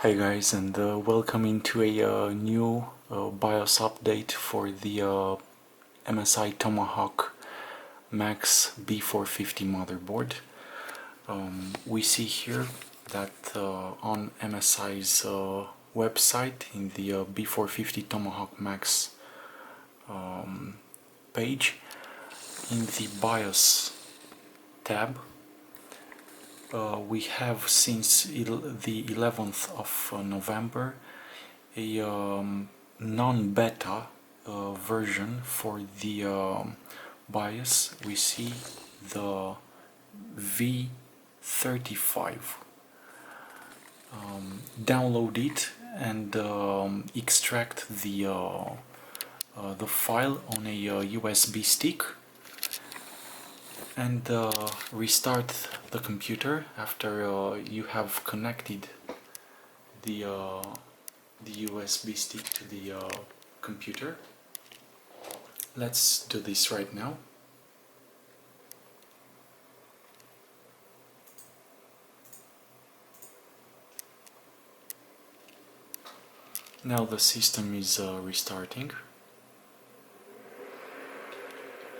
Hey guys, and welcome into a new BIOS update for the MSI TOMAHAWK Max B450 motherboard. We see here that on MSI's website, in the B450 TOMAHAWK Max page, in the BIOS tab, we have since the 11th of November a non-beta version for the BIOS. We see the v.350. Download it and extract the file on a USB stick and restart the computer after you have connected the USB stick to the computer. Let's do this right now. Now the system is restarting.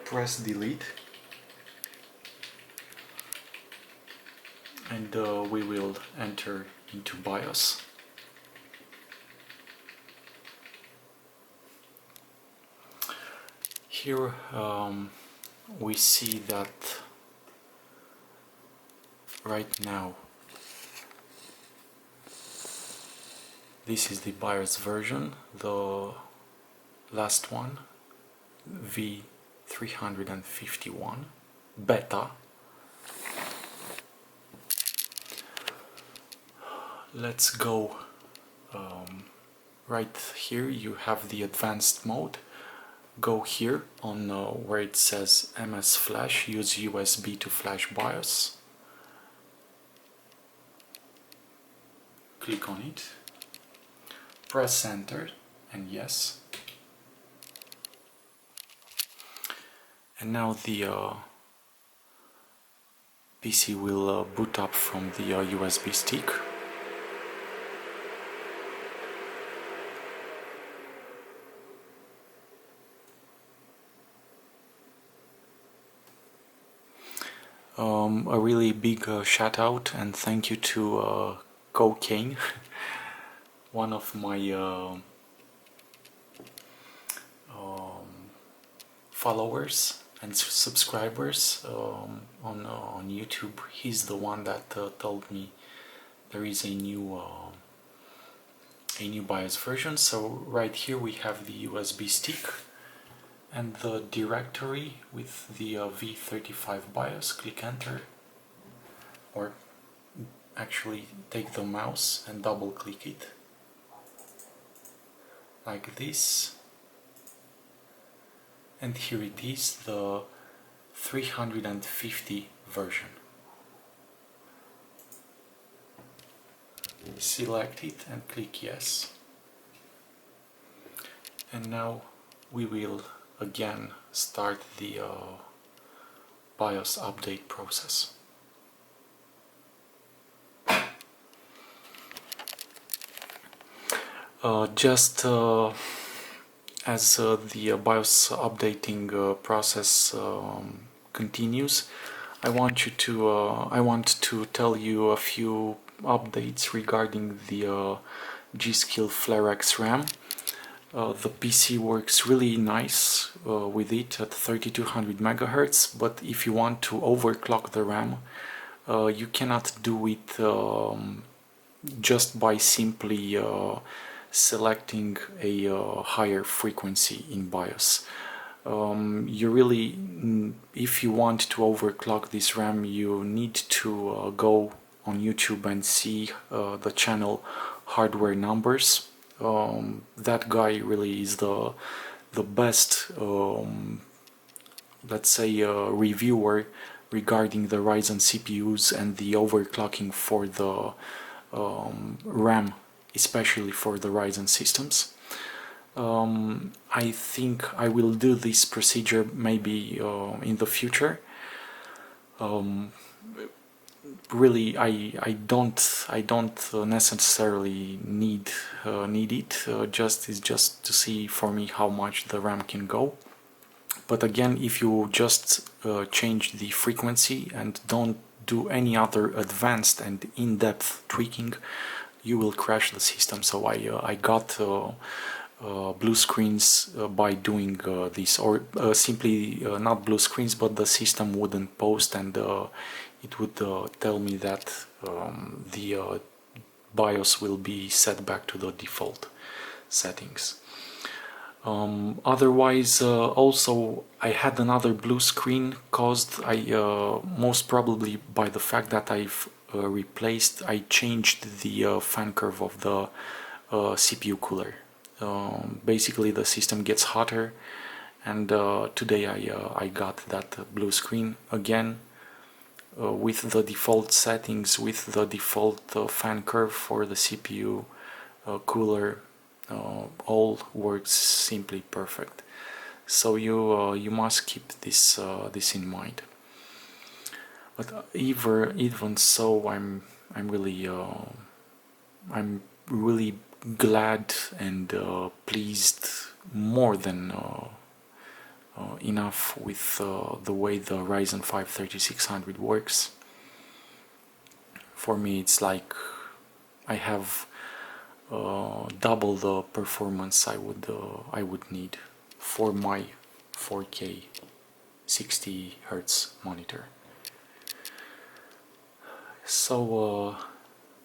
Press delete. And we will enter into BIOS. Here we see that right now this is the BIOS version, the last one, v.351 beta. Let's go right here. You have the advanced mode. Go here on where it says MS Flash, use USB to flash BIOS. Click on it, press enter and yes. And now the PC will boot up from the USB stick. A really big shout out and thank you to Cocaine, one of my followers and subscribers on YouTube. He's the one that told me there is a new BIOS version. So right here we have the USB stick and the directory with the v.350 BIOS. Click enter, or actually take the mouse and double click it like this, and here it is, the 350 version. Select it and click yes, and now we will again start the BIOS update process. Just as the BIOS updating process continues, I want to tell you a few updates regarding the G-Skill FlareX RAM. The PC works really nice with it at 3200 MHz, but if you want to overclock the RAM, you cannot do it just by simply selecting a higher frequency in BIOS. You really, if you want to overclock this RAM, you need to go on YouTube and see the channel Hardware Numbers. That guy really is the best, let's say, reviewer regarding the Ryzen CPUs and the overclocking for the RAM, especially for the Ryzen systems. I think I will do this procedure maybe in the future. really I don't necessarily need it. It's just to see for me how much the RAM can go. But again, if you just change the frequency and don't do any other advanced and in-depth tweaking, you will crash the system. So I got blue screens by doing this, or simply not blue screens, but the system wouldn't post, and it would tell me that the BIOS will be set back to the default settings. Otherwise, also I had another blue screen caused most probably by the fact that I changed the fan curve of the CPU cooler. Basically the system gets hotter, and today I got that blue screen again with the default settings, with the default fan curve for the CPU cooler. All works simply perfect. So you must keep this in mind. But even so, I'm really glad and pleased, more than enough, with the way the Ryzen 5 3600 works. For me, it's like I have double the performance I would need for my 4K 60 Hz monitor. So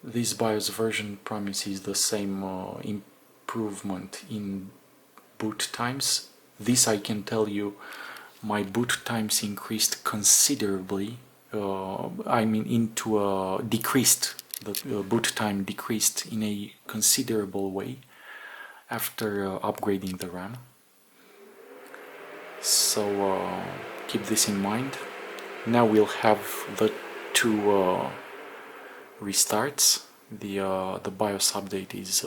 this BIOS version promises the same improvement in boot times. This I can tell you, my boot times increased considerably. Decreased. The boot time decreased in a considerable way after upgrading the RAM. So keep this in mind. Now we'll have the two restarts. The BIOS update is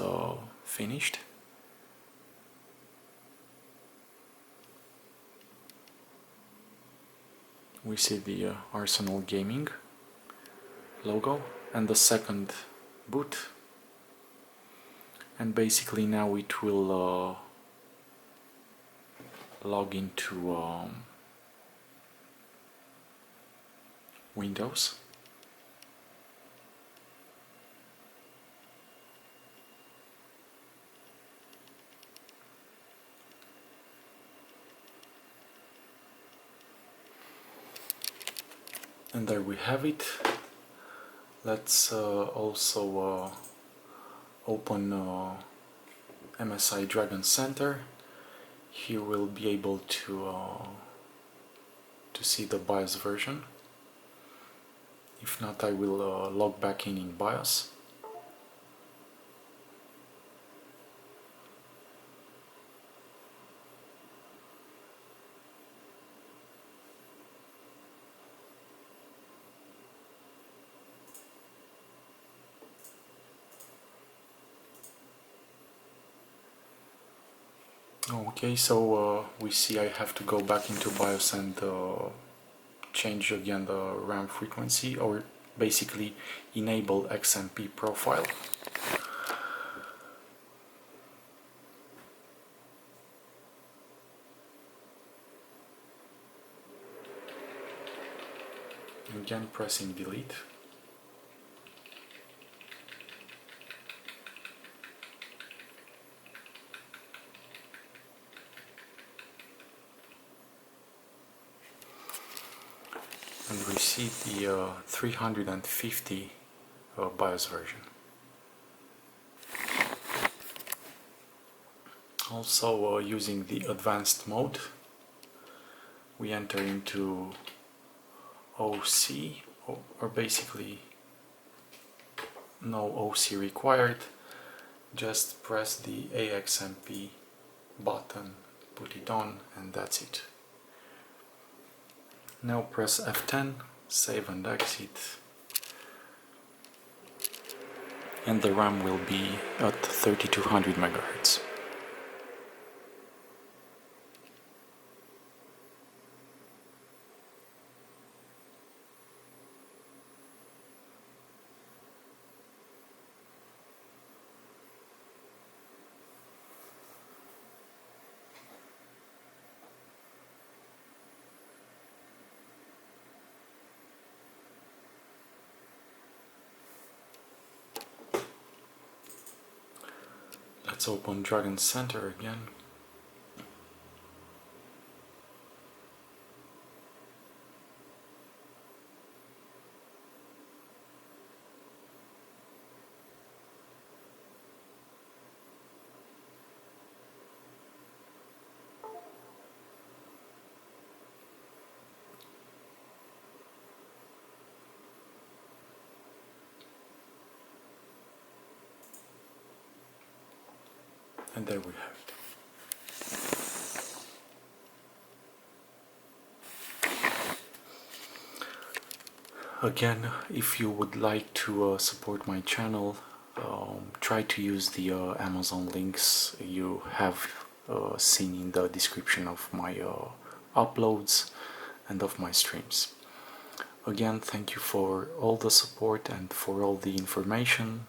finished. We see the Arsenal Gaming logo and the second boot, and basically now it will log into Windows. And there we have it. Let's also open MSI Dragon Center. Here we'll be able to see the BIOS version. If not, I will log back in BIOS. Okay, so we see I have to go back into BIOS and change again the RAM frequency, or basically enable XMP profile. Again, pressing delete. And we see the 350 BIOS version. Also using the advanced mode, we enter into OC, or basically no OC required. Just press the AXMP button, put it on, and that's it. Now press F10, save and exit, and the RAM will be at 3200 MHz. Let's open Dragon Center again. And there we have it. Again, if you would like to support my channel, try to use the Amazon links you have seen in the description of my uploads and of my streams. Again, thank you for all the support and for all the information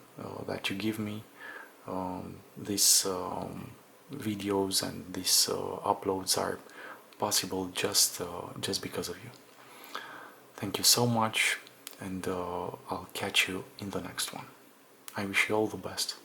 that you give me. These videos and these uploads are possible just because of you. Thank you so much, and I'll catch you in the next one. I wish you all the best.